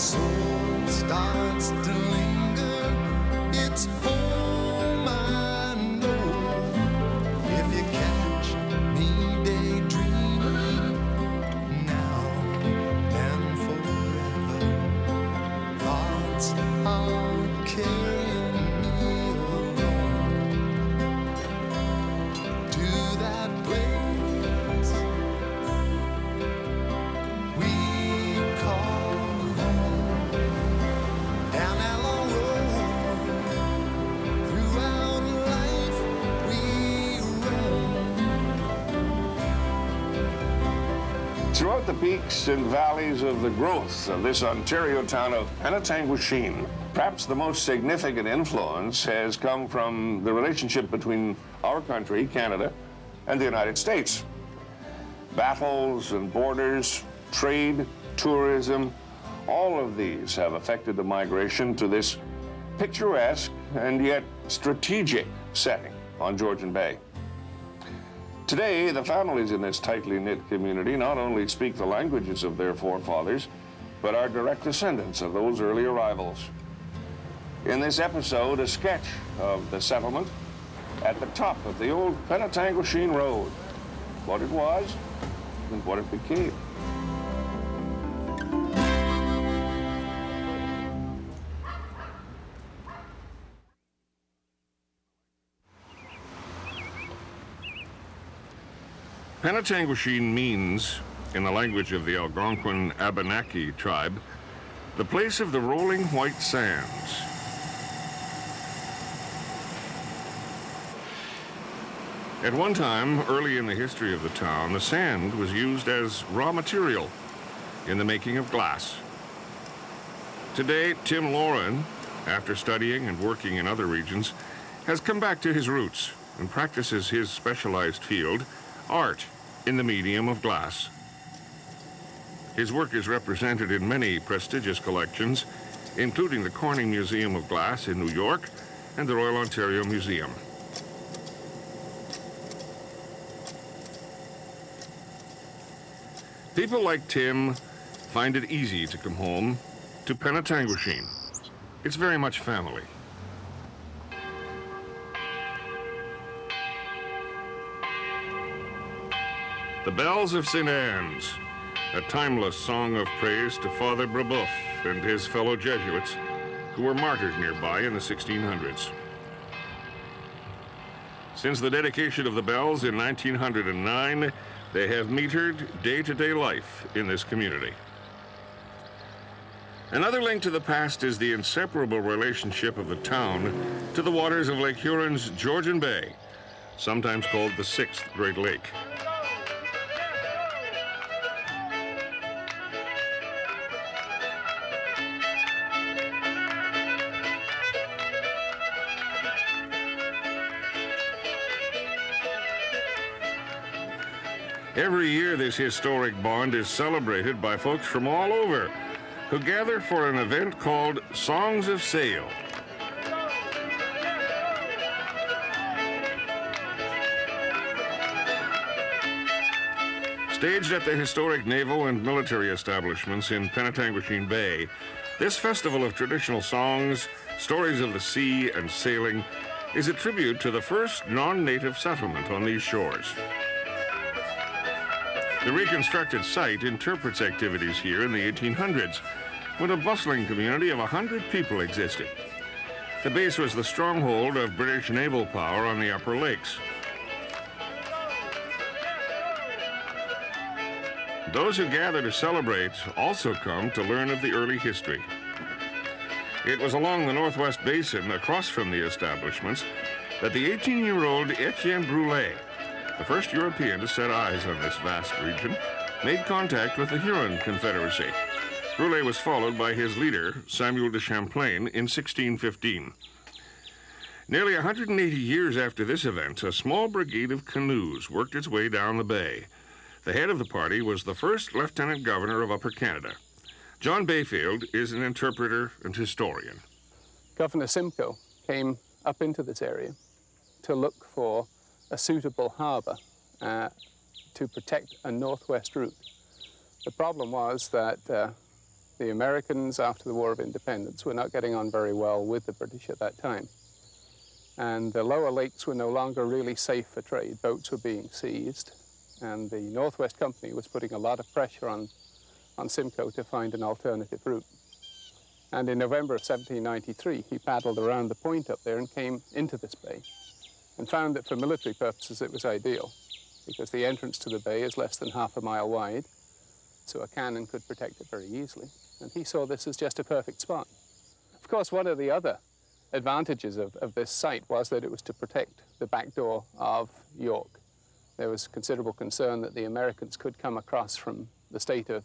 soul starts to linger, it's home I know. If you catch me daydreaming now and forever, thoughts are carrying me along to that place we call home. Down that long road, throughout life we roam. Throughout the peaks and valleys of the growth of this Ontario town of Penetanguishene, perhaps the most significant influence has come from the relationship between our country, Canada, and the United States. Battles and borders, trade, tourism, all of these have affected the migration to this picturesque and yet strategic setting on Georgian Bay. Today, the families in this tightly knit community not only speak the languages of their forefathers, but are direct descendants of those early arrivals. In this episode, a sketch of the settlement at the top of the old Penetanguishene Road, what it was and what it became. Penetanguishene means, in the language of the Algonquin Abenaki tribe, the place of the rolling white sands. At one time, early in the history of the town, the sand was used as raw material in the making of glass. Today, Tim Lauren, after studying and working in other regions, has come back to his roots and practices his specialized field, art in the medium of glass. His work is represented in many prestigious collections, including the Corning Museum of Glass in New York and the Royal Ontario Museum. People like Tim find it easy to come home to Penetanguishene. It's very much family. The Bells of St. Anne's, a timeless song of praise to Father Brebeuf and his fellow Jesuits who were martyred nearby in the 1600s. Since the dedication of the bells in 1909, they have metered day-to-day life in this community. Another link to the past is the inseparable relationship of the town to the waters of Lake Huron's Georgian Bay, sometimes called the Sixth Great Lake. Every year, this historic bond is celebrated by folks from all over who gather for an event called Songs of Sail. Staged at the historic naval and military establishments in Penetanguishene Bay, this festival of traditional songs, stories of the sea and sailing, is a tribute to the first non-native settlement on these shores. The reconstructed site interprets activities here in the 1800s, when a bustling community of 100 people existed. The base was the stronghold of British naval power on the Upper Lakes. Those who gather to celebrate also come to learn of the early history. It was along the Northwest Basin, across from the establishments, that the 18-year-old Etienne Brulé, the first European to set eyes on this vast region, made contact with the Huron Confederacy. Brulé was followed by his leader, Samuel de Champlain, in 1615. Nearly 180 years after this event, a small brigade of canoes worked its way down the bay. The head of the party was the first Lieutenant Governor of Upper Canada. John Bayfield is an interpreter and historian. Governor Simcoe came up into this area to look for a suitable harbour to protect a northwest route. The problem was that The Americans, after the War of Independence, were not getting on very well with the British at that time. And the lower lakes were no longer really safe for trade. Boats were being seized, and the Northwest Company was putting a lot of pressure on Simcoe to find an alternative route. And in November of 1793, he paddled around the point up there and came into this bay and found that for military purposes it was ideal, because the entrance to the bay is less than half a mile wide, so a cannon could protect it very easily. And he saw this as just a perfect spot. Of course, one of the other advantages of this site was that it was to protect the back door of York. There was considerable concern that the Americans could come across from the state of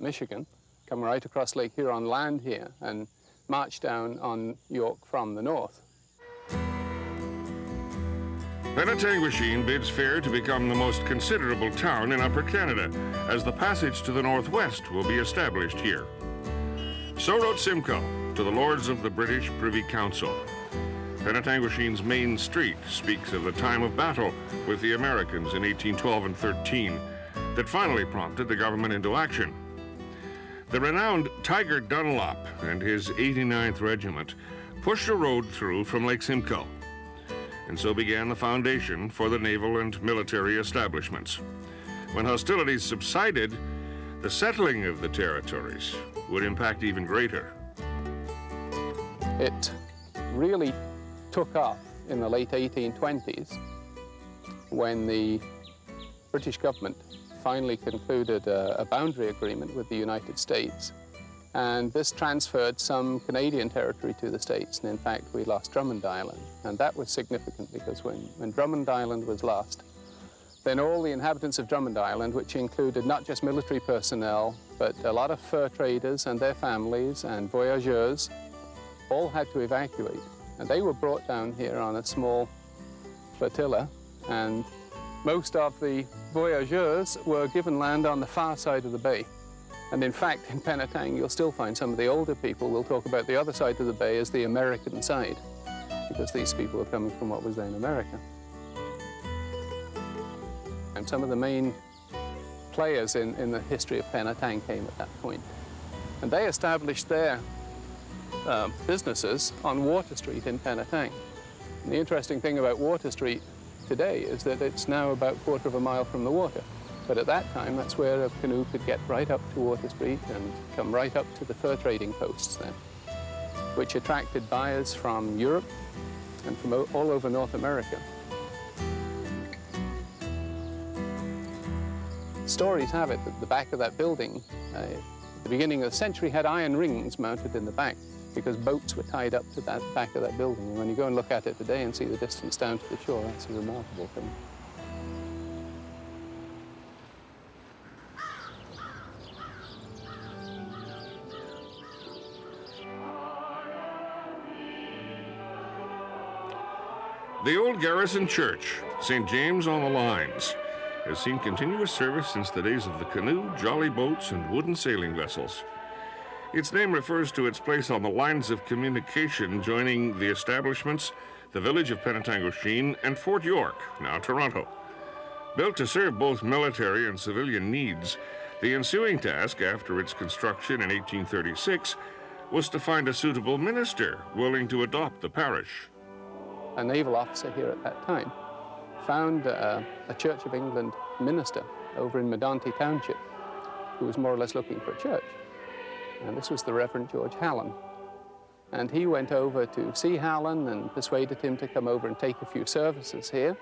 Michigan, come right across Lake Huron, land here, and march down on York from the north. Penetanguishene bids fair to become the most considerable town in Upper Canada, as the passage to the northwest will be established here. So wrote Simcoe to the Lords of the British Privy Council. Penetanguishene's main street speaks of the time of battle with the Americans in 1812 and 13 that finally prompted the government into action. The renowned Tiger Dunlop and his 89th Regiment pushed a road through from Lake Simcoe, and so began the foundation for the naval and military establishments. When hostilities subsided, the settling of the territories would impact even greater. It really took off in the late 1820s when the British government finally concluded a boundary agreement with the United States. And this transferred some Canadian territory to the States, and in fact we lost Drummond Island. And that was significant because when Drummond Island was lost, then all the inhabitants of Drummond Island, which included not just military personnel, but a lot of fur traders and their families and voyageurs, all had to evacuate. And they were brought down here on a small flotilla, and most of the voyageurs were given land on the far side of the bay. And in fact, in Penetang, you'll still find some of the older people will talk about the other side of the bay as the American side, because these people are coming from what was then America. And some of the main players in the history of Penetang came at that point. And they established their businesses on Water Street in Penetang. And the interesting thing about Water Street today is that it's now about a quarter of a mile from the water. But at that time, that's where a canoe could get right up to Water Street and come right up to the fur trading posts there, which attracted buyers from Europe and from all over North America. Stories have it that the back of that building, at the beginning of the century, had iron rings mounted in the back because boats were tied up to that back of that building. And when you go and look at it today and see the distance down to the shore, that's a remarkable thing. The old garrison church, St. James on the Lines, has seen continuous service since the days of the canoe, jolly boats, and wooden sailing vessels. Its name refers to its place on the lines of communication joining the establishments, the village of Penetanguishene, and Fort York, now Toronto. Built to serve both military and civilian needs, the ensuing task after its construction in 1836 was to find a suitable minister willing to adopt the parish. A naval officer here at that time found a Church of England minister over in Medonte Township who was more or less looking for a church. And this was the Reverend George Hallen. And he went over to see Hallen and persuaded him to come over and take a few services here.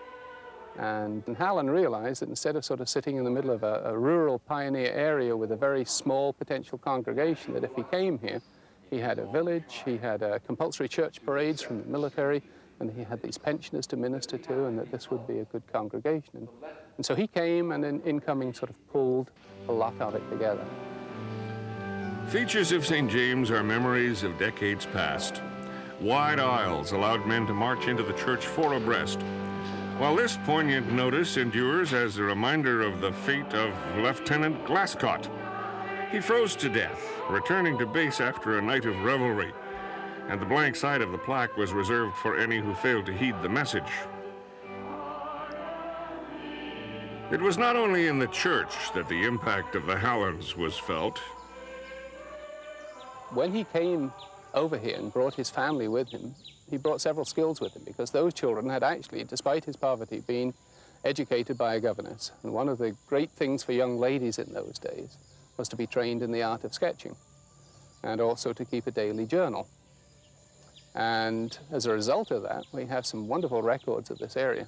And Hallen realized that instead of sort of sitting in the middle of a rural pioneer area with a very small potential congregation, that if he came here, he had a village, he had compulsory church parades from the military, and he had these pensioners to minister to, and that this would be a good congregation. And so he came, and in incoming sort of pulled a lot of it together. Features of St. James are memories of decades past. Wide aisles allowed men to march into the church four abreast, while this poignant notice endures as a reminder of the fate of Lieutenant Glasscott. He froze to death, returning to base after a night of revelry, and the blank side of the plaque was reserved for any who failed to heed the message. It was not only in the church that the impact of the Hallens was felt. when he came over here and brought his family with him, he brought several skills with him, because those children had actually, despite his poverty, been educated by a governess. And one of the great things for young ladies in those days was to be trained in the art of sketching, and also to keep a daily journal. And as a result of that, we have some wonderful records of this area.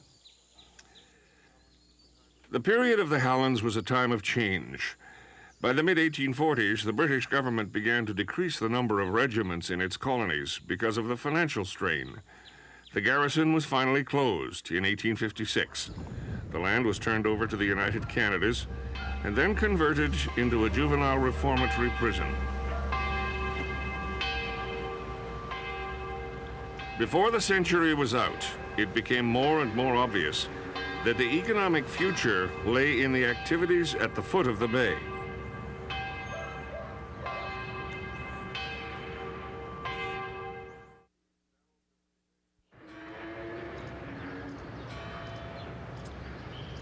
The period of the Hallands was a time of change. By the mid-1840s, the British government began to decrease the number of regiments in its colonies because of the financial strain. The garrison was finally closed in 1856. The land was turned over to the United Canadas and then converted into a juvenile reformatory prison. Before the century was out, it became more and more obvious that the economic future lay in the activities at the foot of the bay.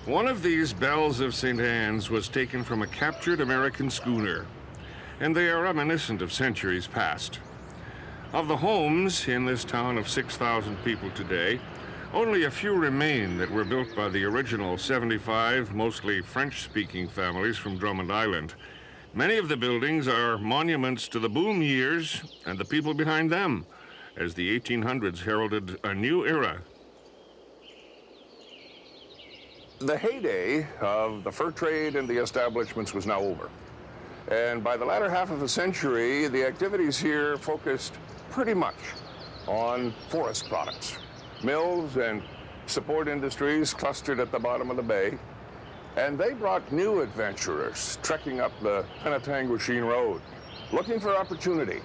One of these bells of St. Anne's was taken from a captured American schooner, and they are reminiscent of centuries past. Of the homes in this town of 6,000 people today, only a few remain that were built by the original 75, mostly French-speaking families from Drummond Island. Many of the buildings are monuments to the boom years and the people behind them, as the 1800s heralded a new era. The heyday of the fur trade and the establishments was now over. And by the latter half of the century, the activities here focused pretty much on forest products. Mills and support industries clustered at the bottom of the bay, and they brought new adventurers trekking up the Penetanguishene Road, looking for opportunity.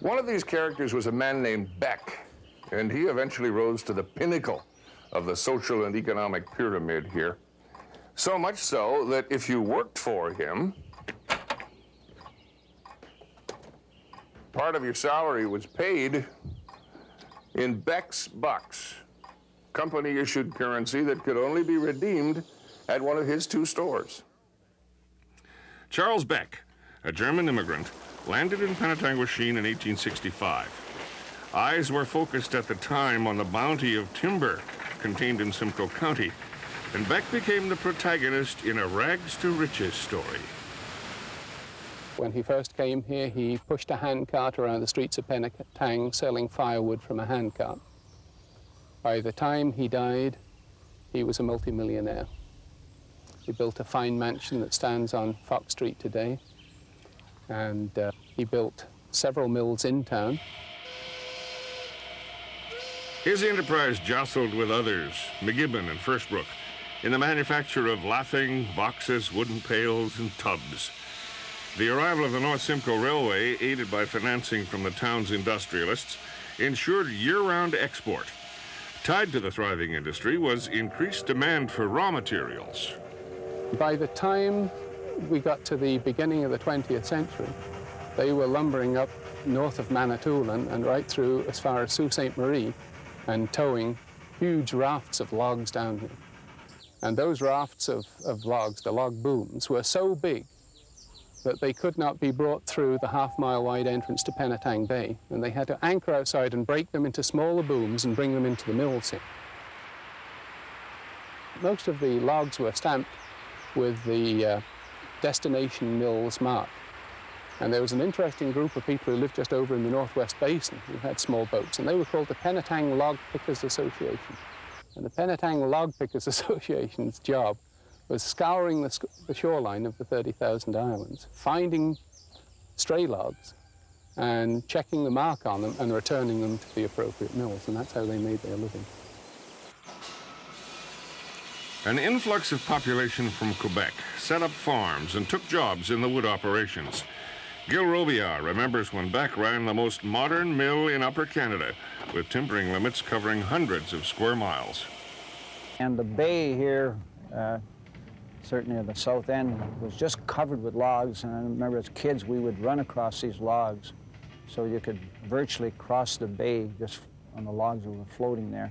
One of these characters was a man named Beck, and he eventually rose to the pinnacle of the social and economic pyramid here. So much so that if you worked for him, part of your salary was paid in Beck's bucks, company-issued currency that could only be redeemed at one of his two stores. Charles Beck, a German immigrant, landed in Penetanguishene in 1865. Eyes were focused at the time on the bounty of timber contained in Simcoe County, and Beck became the protagonist in a rags-to-riches story. When he first came here, he pushed a handcart around the streets of Penetang, selling firewood from a handcart. By the time he died, he was a multimillionaire. He built a fine mansion that stands on Fox Street today, and he built several mills in town. His enterprise jostled with others, McGibbon and Firstbrook, in the manufacture of lathing, boxes, wooden pails, and tubs. The arrival of the North Simcoe Railway, aided by financing from the town's industrialists, ensured year-round export. Tied to the thriving industry was increased demand for raw materials. By the time we got to the beginning of the 20th century, they were lumbering up north of Manitoulin and right through as far as Sault Ste. Marie and towing huge rafts of logs down here. And those rafts of logs, the log booms, were so big that they could not be brought through the half-mile wide entrance to Penetang Bay, and they had to anchor outside and break them into smaller booms and bring them into the mills here. Most of the logs were stamped with the destination mills mark. And there was an interesting group of people who lived just over in the Northwest Basin who had small boats, and they were called the Penetang Log Pickers Association. And the Penetang Log Pickers Association's job was scouring the shoreline of the 30,000 islands, finding stray logs and checking the mark on them and returning them to the appropriate mills, and that's how they made their living. An influx of population from Quebec set up farms and took jobs in the wood operations. Gil Robillard remembers when Beck ran the most modern mill in Upper Canada, with timbering limits covering hundreds of square miles. And the bay here, certainly at the south end, was just covered with logs, and I remember as kids we would run across these logs so you could virtually cross the bay just on the logs that were floating there.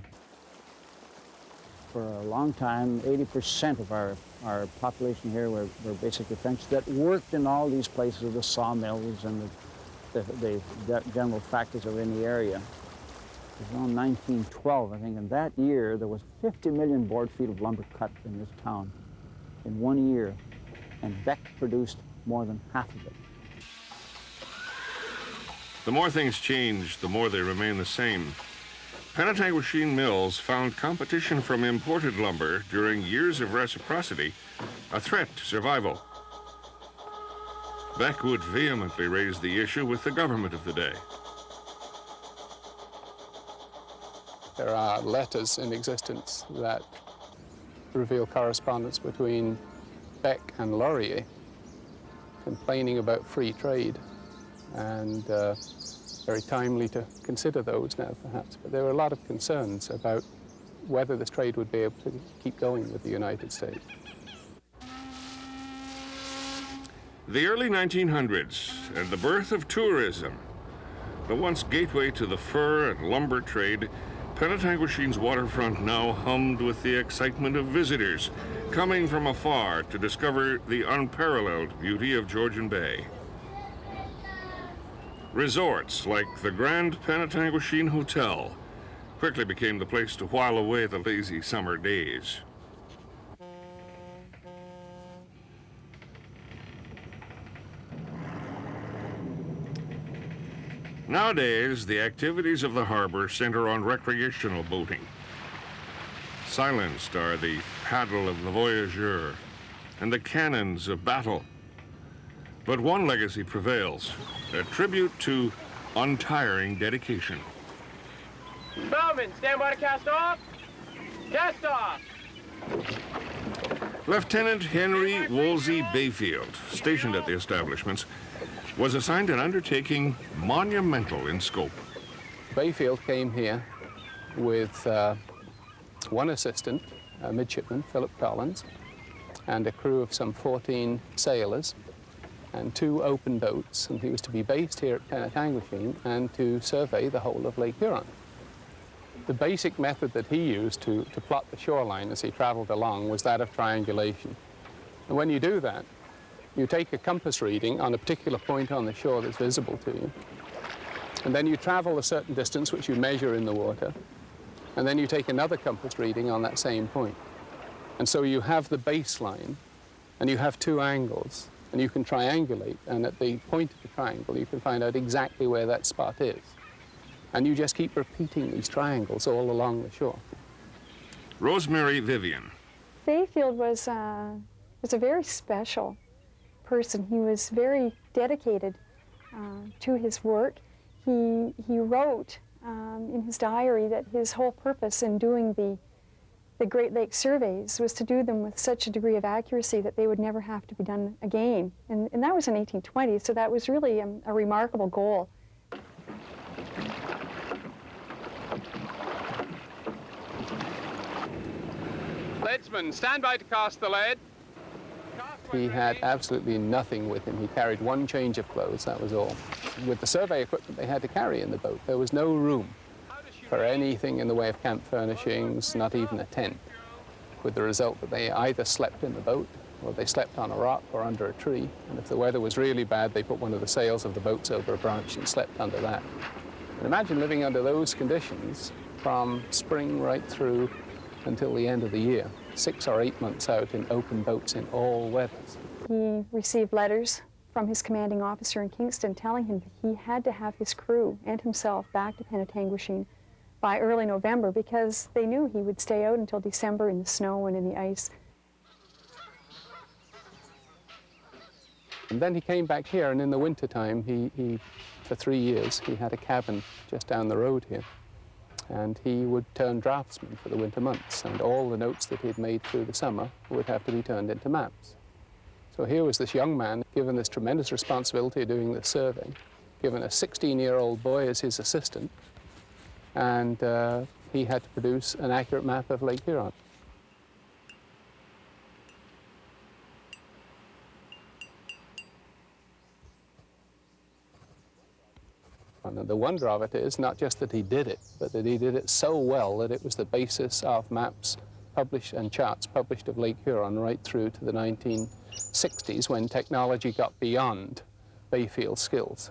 for a long time, 80% of our population here were basically French that worked in all these places, the sawmills and the general factories that were in the area. It was around 1912, I think. In that year, there was 50 million board feet of lumber cut in this town in 1 year, and Beck produced more than half of it. The more things change, the more they remain the same. Penetanguishene mills found competition from imported lumber during years of reciprocity a threat to survival. Beck would vehemently raise the issue with the government of the day. There are letters in existence that reveal correspondence between Beck and Laurier complaining about free trade, and very timely to consider those now, perhaps. But there were a lot of concerns about whether this trade would be able to keep going with the United States. The early 1900s and the birth of tourism. The once gateway to the fur and lumber trade, Penetanguishene's waterfront now hummed with the excitement of visitors coming from afar to discover the unparalleled beauty of Georgian Bay. Resorts like the Grand Penetanguishene Hotel quickly became the place to while away the lazy summer days. Nowadays, the activities of the harbor center on recreational boating. Silenced are the paddle of the voyageur and the cannons of battle. But one legacy prevails, a tribute to untiring dedication. Bowman, stand by to cast off. Cast off. Lieutenant Henry Wolsey Bayfield, stationed at the establishments, was assigned an undertaking monumental in scope. Bayfield came here with one assistant, a midshipman, Philip Collins, and a crew of some 14 sailors and 2 open boats, and he was to be based here at Penetanguishene and to survey the whole of Lake Huron. The basic method that he used to plot the shoreline as he traveled along was that of triangulation. And when you do that, you take a compass reading on a particular point on the shore that's visible to you, and then you travel a certain distance, which you measure in the water, and then you take another compass reading on that same point. And so you have the baseline, and you have 2 angles, and you can triangulate, and at the point of the triangle, you can find out exactly where that spot is. And you just keep repeating these triangles all along the shore. Rosemary Vivian. Bayfield was a very special person. He was very dedicated to his work. He wrote in his diary that his whole purpose in doing the Great Lakes surveys was to do them with such a degree of accuracy that they would never have to be done again. And that was in 1820, so that was really a remarkable goal. Leadsman, stand by to cast the lead. He had absolutely nothing with him. He carried 1 change of clothes, that was all. With the survey equipment they had to carry in the boat, there was no room for anything in the way of camp furnishings, not even a tent, with the result that they either slept in the boat or they slept on a rock or under a tree. And if the weather was really bad, they put one of the sails of the boats over a branch and slept under that. And imagine living under those conditions from spring right through until the end of the year, 6 or 8 months out in open boats in all weathers. He received letters from his commanding officer in Kingston telling him that he had to have his crew and himself back to Penetanguishene by early November because they knew he would stay out until December in the snow and in the ice. And then he came back here, and in the wintertime, he for 3 years, he had a cabin just down the road here. And he would turn draftsman for the winter months, and all the notes that he'd made through the summer would have to be turned into maps. So here was this young man given this tremendous responsibility of doing this survey, given a 16-year-old boy as his assistant, and he had to produce an accurate map of Lake Huron. And the wonder of it is not just that he did it, but that he did it so well that it was the basis of maps published and charts published of Lake Huron right through to the 1960s when technology got beyond Bayfield skills.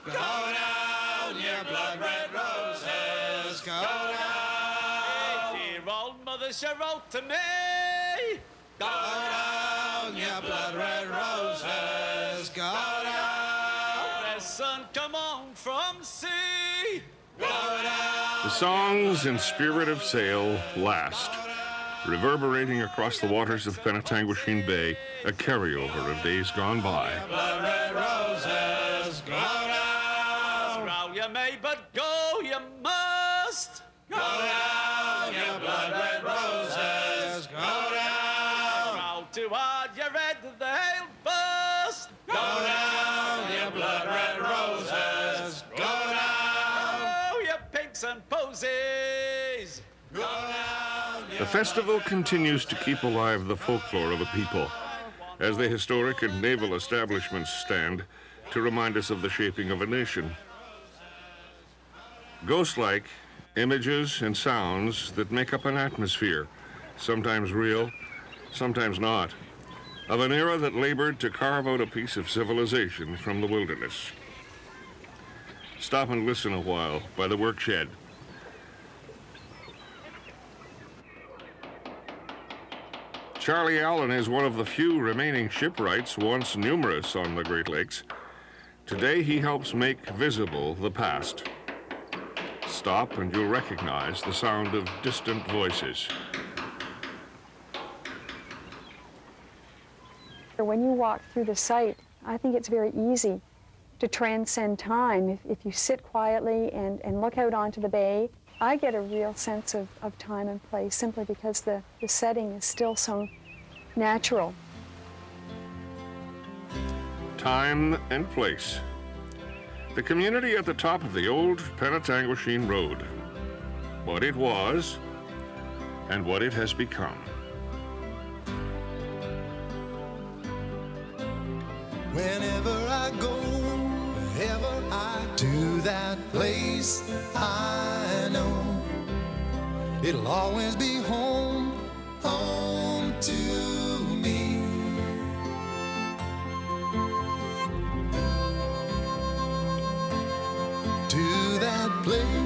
Go down, your blood red roses, go down. Dear old mother, she wrote to me. Go down, your blood red roses, go down. The sun come on from sea. Go down. The songs and spirit of sail last, reverberating across the waters of Penetanguishene Bay, a carryover of days gone by. Blood red roses, go down. Row you may, but go you must. Go down, your blood red roses, go down. Row too hard, you red, they'll bust. Go down, your blood red roses, go down. Oh, you pinks and posies. Go down, The festival continues to keep alive the folklore of a people, as the historic and naval establishments stand to remind us of the shaping of a nation. Ghost-like images and sounds that make up an atmosphere, sometimes real, sometimes not, of an era that labored to carve out a piece of civilization from the wilderness. Stop and listen a while by the work shed. Charlie Allen is one of the few remaining shipwrights once numerous on the Great Lakes. Today he helps make visible the past. Stop and you'll recognize the sound of distant voices. When you walk through the site, I think it's very easy to transcend time. If you sit quietly and look out onto the bay, I get a real sense of time and place simply because the setting is still so natural. Time and place. The community at the top of the old Penetanguishene Road. What it was and what it has become. Whenever I go, wherever I to that place, I know it'll always be home, home to me. To that place